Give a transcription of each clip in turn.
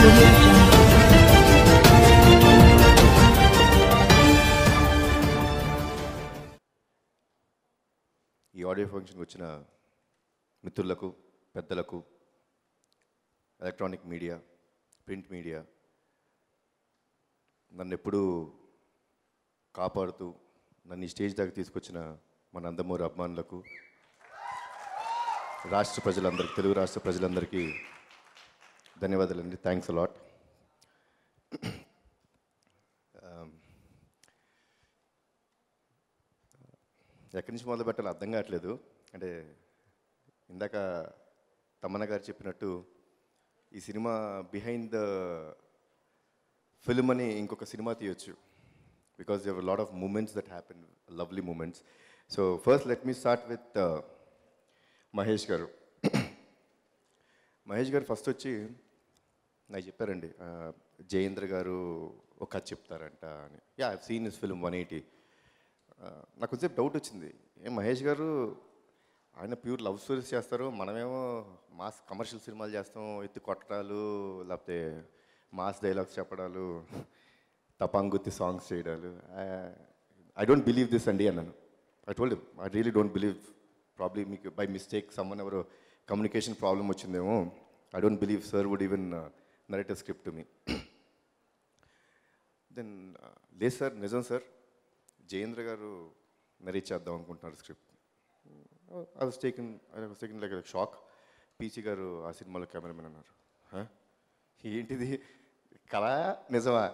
Audio Jungle. ఈ audio ఫంక్షన్కి వచ్చిన మిత్రులకు, పెద్దలకు, ఎలక్ట్రానిక్ మీడియా, ప్రింట్ మీడియా, నన్ను ఎప్పుడూ కాపాడుతూ నన్ను ఈ స్టేజ్ దాకా తీసుకొచ్చిన మన నందమూరి అభిమానులకు, రాష్ట్ర ప్రజలందరికీ, తెలుగు రాష్ట్ర ప్రజలందరికీ ధన్యవాదాలండి. Thanks a lot. ఎక్కడి నుంచి మొదలు పెట్టాలో అర్థం కావట్లేదు. అంటే ఇందాక తమ్మన్న గారు చెప్పినట్టు ఈ సినిమా బిహైండ్ ద ఫిల్మ్ అని ఇంకొక సినిమా తీయొచ్చు. Because there lot of moments that happen, lovely moments. So first let me start with Mahesh garu. Mahesh గారు ఫస్ట్ వచ్చి నాకు చెప్పారండి, జయేంద్ర గారు ఒక కథ చెప్తారంట అని. Yeah, I have seen his film 180. నాకు కొంచెం డౌట్ వచ్చింది, ఏం మహేష్ గారు ఆయన ప్యూర్ లవ్ స్టోరీస్ చేస్తారు, మనమేమో మాస్ కమర్షియల్ సినిమాలు చేస్తాం, ఎత్తి కొట్టడాలు, లేకపోతే మాస్ డైలాగ్స్ చెప్పడాలు, తపాంగుత్తి సాంగ్స్ చేయడాలు. ఐ డోంట్ బిలీవ్ దిస్ అండి అన్నాను. I told him, I really don't believe. Probably మీకు బై మిస్టేక్ సమ్మన్ ఎవరో కమ్యూనికేషన్ ప్రాబ్లం వచ్చిందేమో. I don't believe sir would even narrate a script to me. Then లేదు sir, నిజం sir, Jayendra garu narrate చేద్దాం అనుకుంటున్నారు script. I was taken like shock. PC garu ఆ సినిమాలో cameraman అన్నారు. ఏంటిది, కళా నిజమా?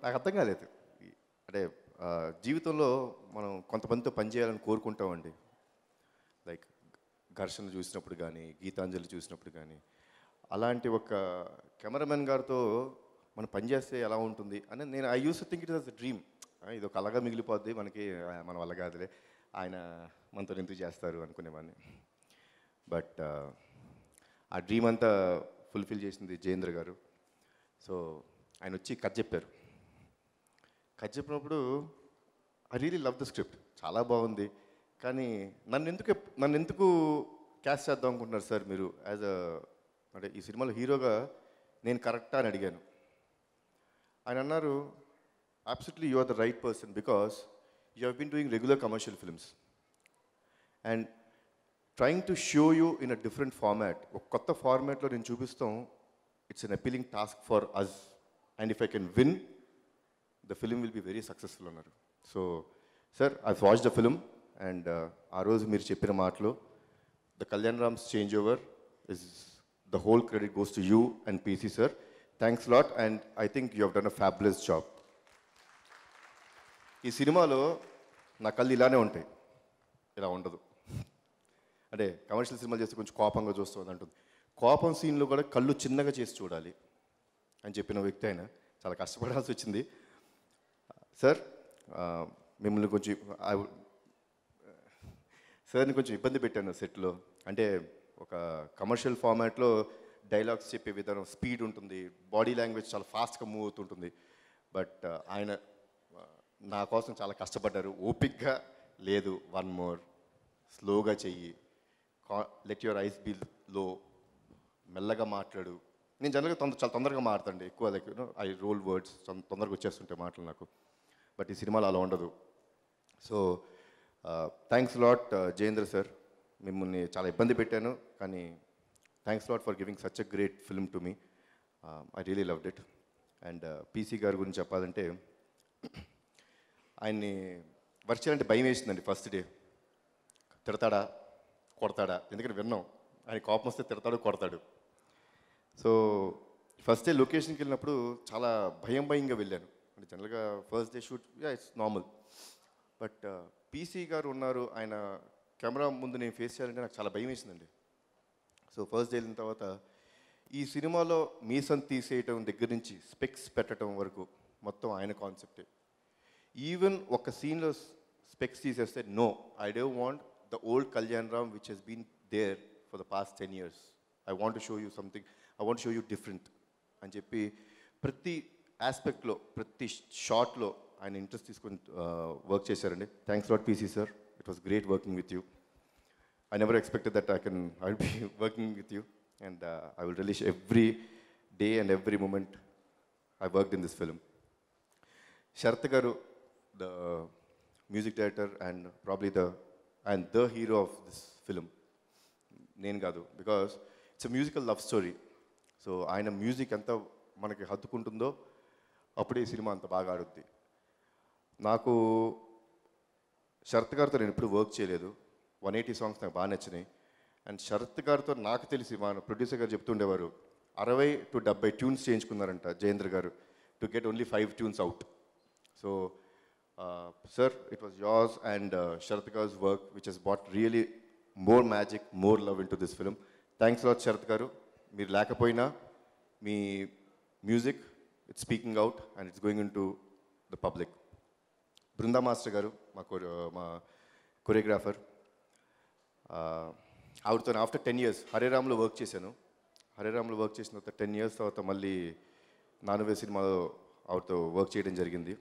నాకు అర్థం కాలేదు. అంటే జీవితంలో మనం కొంతమందితో పనిచేయాలని కోరుకుంటామండి. లైక్ ఘర్షణ చూసినప్పుడు కానీ, గీతాంజలి చూసినప్పుడు కానీ, అలాంటి ఒక కెమెరామెన్ గారితో మనం పనిచేస్తే ఎలా ఉంటుంది అని నేను I use to think it was a dream. ఇది ఒక కళగా మిగిలిపోద్ది, మనకి మన వల్ల కాదులే, ఆయన మనతో ఎందుకు చేస్తారు అనుకునేవాడిని. బట్ ఆ డ్రీమ్ అంతా ఫుల్ఫిల్ చేసింది జయేంద్ర గారు. సో ఆయన వచ్చి కథ చెప్పారు. కథ చెప్పినప్పుడు I really love the script, చాలా బాగుంది. కానీ నన్ను ఎందుకు క్యాస్ట్ చేద్దాం అనుకుంటున్నారు సార్ మీరు యాజ్ అంటే ఈ సినిమాలో హీరోగా నేను కరెక్టా అని అడిగాను. ఆయన అన్నారు, absolutely you are the right person because you have been doing regular commercial films and trying to show you in a different format, ఒక కొత్త ఫార్మాట్లో నేను చూపిస్తాం, it's an appealing task for us and if I can win the film will be very successful అన్నారు. So sir, I've watched the film and ఆ రోజు మీరు చెప్పిన మాటలు, the Kalyan Ram's changeover is the whole credit goes to you and PC sir. Thanks a lot and I think you have done a fabulous job. ఈ సినిమాలో నా కళ్ళు ఇలానే ఉంటాయి, ఇలా ఉండదు. అంటే కమర్షియల్ సినిమాలు చేస్తే కొంచెం కోపంగా చూస్తుంది అంటుంది. కోపం సీన్లో కూడా కళ్ళు చిన్నగా చేసి చూడాలి అని చెప్పిన వ్యక్తి ఆయన. చాలా కష్టపడాల్సి వచ్చింది సార్. మిమ్మల్ని కొంచెం సార్ని కొంచెం ఇబ్బంది పెట్టాను సెట్లో. అంటే ఒక కమర్షియల్ ఫార్మాట్లో డైలాగ్స్ చెప్పే విధానం స్పీడ్ ఉంటుంది, బాడీ లాంగ్వేజ్ చాలా ఫాస్ట్గా మూవ్ అవుతుంటుంది. బట్ ఆయన నా కోసం చాలా కష్టపడ్డారు. ఓపిక్గా లేదు, వన్ మోర్, స్లోగా చెయ్యి, లెట్ యువర్ ఐస్ బీ లో, మెల్లగా మాట్లాడు. నేను జనరల్గా చాలా తొందరగా మాట్లాడండి, ఎక్కువ లైక్ ఐ రోల్ వర్డ్స్ తొందరగా వచ్చేస్తుంటే మాటలు నాకు. బట్ ఈ సినిమాలో అలా ఉండదు. So thanks lot Jayendra sir, మిమ్మల్ని చాలా ఇబ్బంది పెట్టాను, కానీ thanks lot for giving such a great film to me. I really loved it. And PC గారి గురించి చెప్పాలంటే, ఆయన్ని వర్క్ చేయాలంటే భయం వేసిందండి. ఫస్ట్ డే తిడతాడా కొడతాడా, ఎందుకంటే విన్నాం ఆయన కోపం వస్తే తిడతాడు కొడతాడు. సో ఫస్ట్ డే లొకేషన్కి వెళ్ళినప్పుడు చాలా భయంగా వెళ్ళాను. అంటే జనరల్గా first day shoot it's normal, but PC గారు ఉన్నారు, ఆయన కెమెరా ముందు నేను ఫేస్ చేయాలంటే నాకు చాలా భయం వేసిందండి. సో ఫస్ట్ డే వెళ్ళిన తర్వాత ఈ సినిమాలో మీసం తీసేయటం దగ్గర నుంచి స్పెక్స్ పెట్టడం వరకు మొత్తం ఆయన కాన్సెప్టే. ఈవెన్ ఒక సీన్లో స్పెక్స్ తీసేస్తే no, I don't want the old Kalyan Ram which he's been there for the past 10 years. I want to show you something, I want show you different అని చెప్పి ప్రతి ఆస్పెక్ట్లో, ప్రతి షాట్లో ఆయన ఇంట్రెస్ట్ తీసుకొని వర్క్ చేశారండి. Thanks lot PC sir, it was great working with you. I never expected that I will be working with you and I will relish every day and every moment I worked in this film. Sarath garu, the music director and probably the hero of this film. నేను కాదు, because it's a musical love story. So ఆయన music ఎంత మనకి హత్తుకుంటుందో అప్పుడే ఈ cinema అంత బాగా ఆడుద్ది. నాకు శరత్ గారితో నేను ఎప్పుడు వర్క్ చేయలేదు. 180 సాంగ్స్ నాకు బాగా నచ్చినాయి. అండ్ శరత్ గారితో నాకు తెలిసి మా ప్రొడ్యూసర్ గారు చెప్తుండేవారు 60 to 70 ట్యూన్స్ చేయించుకున్నారంట Jayendra garu to get only 5 tunes out. So sir, it was yours and Sarath గార్స్ work which he's brought really more magic, more love into this film. Thanks lot Sarath garu. మీరు లేకపోయినా మీ music it's speaking out and it's going into the public. Brinda master garu మా choreographer. ఆవిడతో after 10 years హరేరామ్లో work చేశాను. హరేరామ్లో work చేసిన తర్వాత 10 years తర్వాత మళ్ళీ నానువే సినిమాలో ఆవిడతో వర్క్ చేయడం జరిగింది.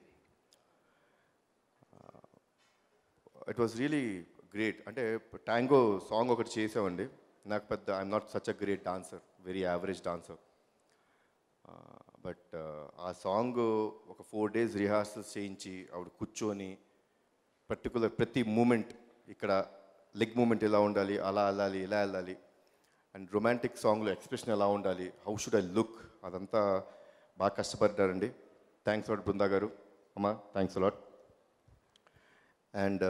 It was really great. అంటే ట్యాంగో సాంగ్ ఒకటి చేసామండి. నాకు పెద్ద I'm not such a great dancer, very average dancer. But ఆ సాంగ్ ఒక 4 days రిహార్సల్స్ చేయించి ఆవిడ కూర్చొని పర్టికులర్ ప్రతి మూమెంట్, ఇక్కడ లెగ్ మూమెంట్ ఎలా ఉండాలి, అలా వెళ్ళాలి, ఇలా వెళ్ళాలి, అండ్ రొమాంటిక్ సాంగ్లో ఎక్స్ప్రెషన్ ఎలా ఉండాలి, హౌ షుడ్ ఐ లుక్, అదంతా బాగా కష్టపడ్డారండి. Thanks lot Brinda garu. అమ్మా, థ్యాంక్స్ లాట్. అండ్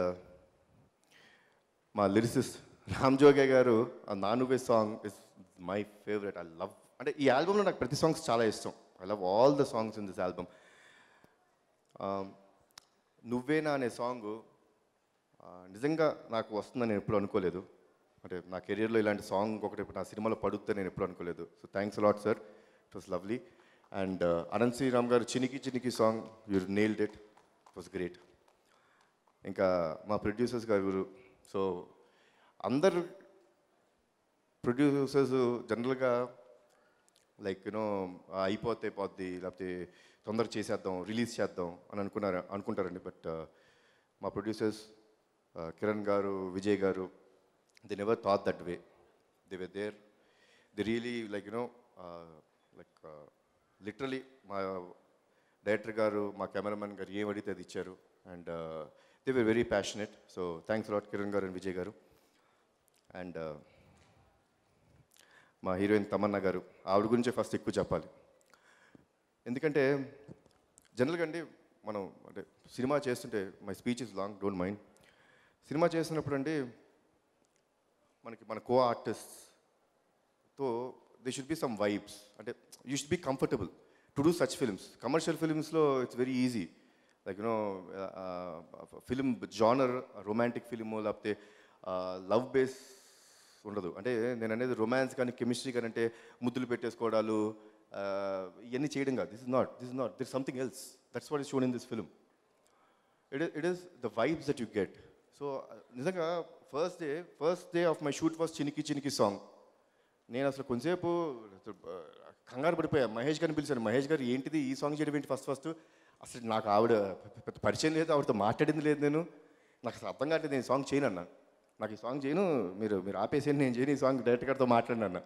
మా లిరిసిస్ట్ రామ్ జోగే గారు, ఆ Nanuve song is my favourite. I love, అంటే ఈ ఆల్బంలో నాకు ప్రతి సాంగ్స్ చాలా ఇష్టం. I love all the songs in this album. నువ్వేనా అనే సాంగ్ నిజంగా నాకు వస్తుందని నేను ఎప్పుడు అనుకోలేదు. అంటే నా కెరియర్లో ఇలాంటి సాంగ్ ఒకటి నా సినిమాలో పడుతుందని నేను ఎప్పుడు అనుకోలేదు. So thanks lot sir, it was lovely. And Ananth Sriram garu చినికి చినికి song, you nailed it, it was great. ఇంకా మా ప్రొడ్యూసర్స్ గారు, సో అందరు ప్రొడ్యూసర్స్ జనరల్గా లైక్ యూనో అయిపోద్ది, లేకపోతే తొందరగా చేసేద్దాం, రిలీజ్ చేద్దాం అని అనుకుంటారండి. బట్ మా producers Kiran garu, Vijay garu, they never thought that way. They were there. They really like you know like literally మా డైరెక్టర్ గారు, మా కెమెరామెన్ గారు ఏం అడిగితే అది ఇచ్చారు. And they were very passionate. So thanks lot Kiran garu and Vijay గారు. అండ్ మా హీరోయిన్ తమన్నా గారు, ఆవిడ గురించే ఫస్ట్ ఎక్కువ చెప్పాలి. ఎందుకంటే జనరల్గా అండి మనం అంటే సినిమా చేస్తుంటే, my speech is long, don't mind. Cinema చేస్తున్నప్పుడు అండి మనకి మన కో ఆర్టిస్ట్తో they should be some vibes. అంటే you should be comfortable to do such films. Commercial ఫిల్మ్స్లో it's very easy, like you know film genre romantic film లేకపోతే love base ఉండదు. అంటే నేను అనేది రొమాన్స్ కానీ కెమిస్ట్రీ కానీ అంటే ముద్దులు పెట్టేసుకోవడాలు ఇవన్నీ చేయడం కాదు. This is not this something else. That's what is shown in this film. It is the vibes that you get. So నిజంగా first day of my shoot was చినికి చినికి సాంగ్. నేను అసలు కొంచెంసేపు కంగారు పడిపోయా. మహేష్ గారిని పిలిచాను. మహేష్ గారు ఏంటిది ఈ సాంగ్ చేయడం ఏంటి ఫస్ట్ అసలు నాకు ఆవిడ పెద్ద పరిచయం లేదు, ఆవిడతో మాట్లాడింది లేదు. నాకు అసలు అర్థం కావట్లేదు, నేను సాంగ్ చేయను అన్నా. నాకు ఈ సాంగ్ చేయను, మీరు ఆపేసేయండి, నేను చేయను ఈ సాంగ్, డైరెక్టర్ గారితో మాట్లాడిన అన్న.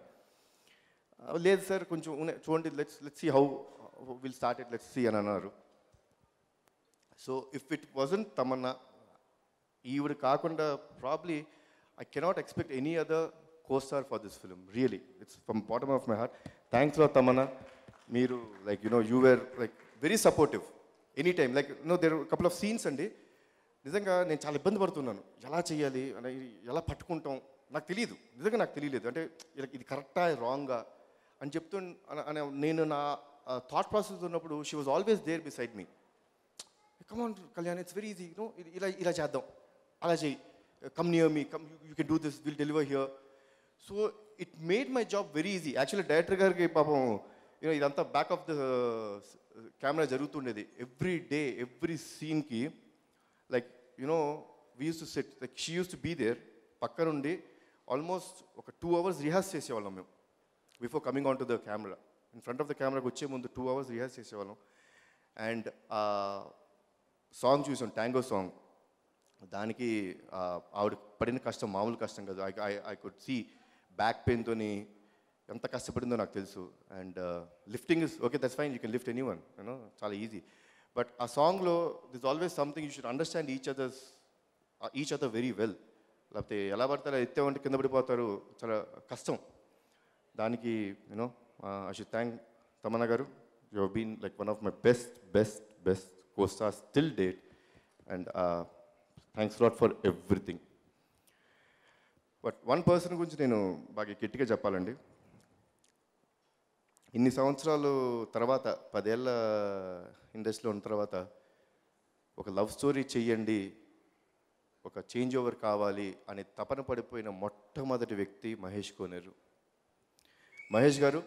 లేదు సార్ కొంచెం చూడండి, let's see how will start it, let's see అని అన్నారు. So if it wasn't Tamannaah, ఈవిడ కాకుండా probably I cannot expect any other co-star for this film. Really, it's from bottom of my heart. Thanks a lot, Tamanna. మీరు like you were like very supportive anytime. Like there were a couple of scenes అండి, నిజంగా నేను చాలా ఇబ్బంది పడుతున్నాను. ఎలా చేయాలి అని, ఎలా పట్టుకుంటాం నాకు తెలియదు. నిజంగా నాకు తెలియలేదు. అంటే ఇది కరెక్టా రాంగా అని చెప్తూ నేను నా థాట్ ప్రాసెస్ ఉన్నప్పుడు she was always there beside me. Come on Kalyan, it's very easy, ఇలా చేద్దాం, అలా చేయి, come near me, come you can do this, will deliver here. So it made my job very easy. Actually director గారికి పాపం ఇదంతా back of the camera జరుగుతుండేది. Every day every సీన్కి like we use to set, like she use to be there పక్క నుండి. Almost ఒక 2 hours rehearse చేసేవాళ్ళం మేము before coming on to the camera. In front of the కెమెరాకి వచ్చే ముందు 2 hours రిహార్స్ చేసేవాళ్ళం. అండ్ సాంగ్ చూసాం, ట్యాంగో సాంగ్. దానికి ఆవిడ పడిన కష్టం మామూలు కష్టం కాదు. ఐ కుడ్ సీ బ్యాక్ పెయిన్తో ఎంత కష్టపడిందో నాకు తెలుసు. And lifting is okay, that's fine, you can lift anyone, you know, చాలా ఈజీ. బట్ ఆ సాంగ్లో this always something you should understand each other very well. లేకపోతే ఎలా పడతారో ఎత్తేమంటే కింద పడిపోతారు, చాలా కష్టం. దానికి you know I should thank Tamannaah garu. You have been like one of my best co-stars till date, and thanks a lot for everything. But one person గురించి నేను బాగా గట్టిగా చెప్పాలండి. ఇన్ని సంవత్సరాలు తర్వాత, 10 ఏళ్ళ ఇండస్ట్రీలో ఉన్న తర్వాత, ఒక లవ్ స్టోరీ చెయ్యండి, ఒక చేంజ్ ఓవర్ కావాలి అనే తపన పడిపోయిన మొట్టమొదటి వ్యక్తి మహేష్ కోనేరు. మహేష్ గారు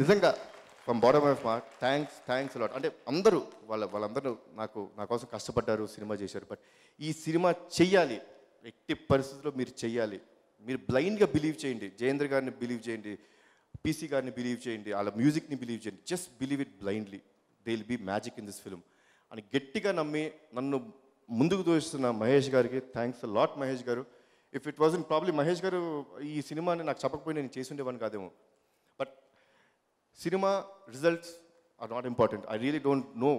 నిజంగా from bottom of my heart thanks a lot. అంటే అందరూ వాళ్ళందరూ నా కోసం కష్టపడ్డారు, సినిమా చేశారు. బట్ ఈ సినిమా చెయ్యాలి, ఎట్టి పరిస్థితుల్లో మీరు చెయ్యాలి. మీరు బ్లైండ్గా బిలీవ్ చేయండి, జయేంద్ర గారిని బిలీవ్ చేయండి, పీసీ గారిని బిలీవ్ చేయండి, వాళ్ళ మ్యూజిక్ని బిలీవ్ చేయండి. Just believe it blindly, they will be magic in this film అని గట్టిగా నమ్మి నన్ను ముందుకు తోస్తున్న మహేష్ గారికి థ్యాంక్స్ లాట్. మహేష్ గారు, if it wasn't probably Mahesh గారు ఈ సినిమాని నాకు చెప్పకపోయినా నేను చేసి ఉండేవాడిని కాదేమో. But cinema results are not important. I really don't know,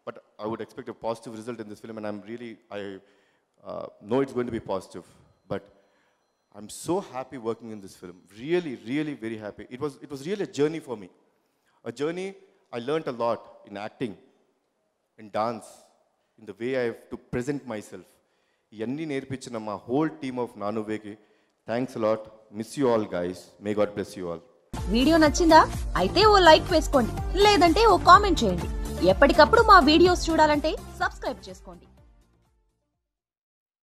but I would expect a positive result in this film, and I know it's going to be positive, but I'm so happy working in this film. Really very happy. It was really a journey for me. A journey I learned a lot in acting, in dance, in the way I have to present myself. Iyanni nerpichina ma whole team of Nanuveki, thanks a lot. Miss you all guys. May God bless you all. Video నచ్చిందా? అయితే ఓ like వేసుకోండి, లేదంటే ఓ comment చేయండి. ఎప్పటికప్పుడు మా videos చూడాలంటే subscribe చేసుకోండి.